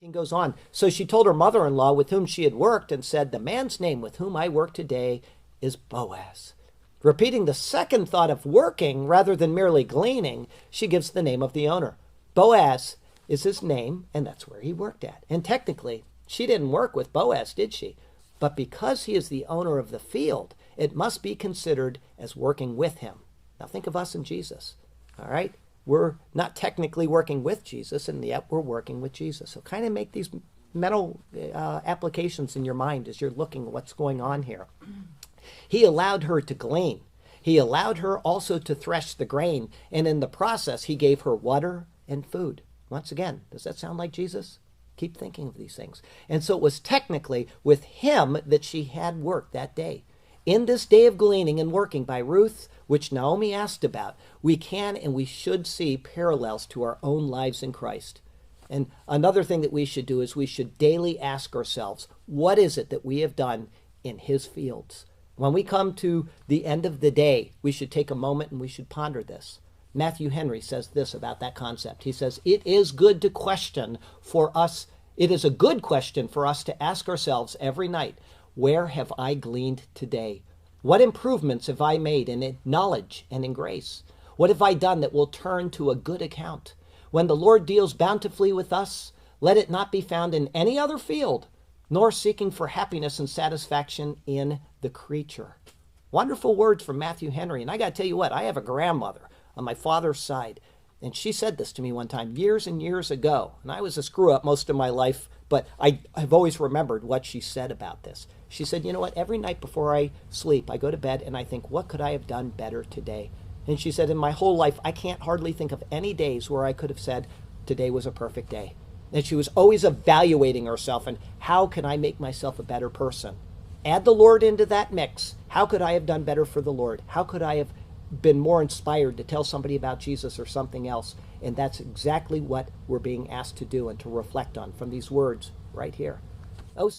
He goes on. So she told her mother-in-law with whom she had worked and said, "The man's name with whom I work today is Boaz." Repeating the second thought of working rather than merely gleaning, she gives the name of the owner. Boaz is his name, and that's where he worked at. And technically, she didn't work with Boaz, did she? But because he is the owner of the field, it must be considered as working with him. Now think of us and Jesus, all right? We're not technically working with Jesus, and yet we're working with Jesus. So kind of make these mental applications in your mind as you're looking at what's going on here. He allowed her to glean. He allowed her also to thresh the grain, and in the process, he gave her water and food. Once again, does that sound like Jesus? Keep thinking of these things. And so it was technically with him that she had work that day. In this day of gleaning and working by Ruth, which Naomi asked about, we can and we should see parallels to our own lives in Christ. And another thing that we should do is we should daily ask ourselves, what is it that we have done in his fields? When we come to the end of the day, we should take a moment and we should ponder this. Matthew Henry says this about that concept. He says, it is a good question for us to ask ourselves every night, where have I gleaned today? What improvements have I made in knowledge and in grace? What have I done that will turn to a good account? When the Lord deals bountifully with us, let it not be found in any other field, nor seeking for happiness and satisfaction in the creature. Wonderful words from Matthew Henry. And I got to tell you what, I have a grandmother on my father's side. And she said this to me one time years and years ago. And I was a screw up most of my life, but I've always remembered what she said about this. She said, you know what, every night before I sleep, I go to bed and I think, what could I have done better today? And she said, in my whole life, I can't hardly think of any days where I could have said, today was a perfect day. And she was always evaluating herself and how can I make myself a better person? Add the Lord into that mix. How could I have done better for the Lord? How could I have been more inspired to tell somebody about Jesus or something else? And that's exactly what we're being asked to do and to reflect on from these words right here. Oh.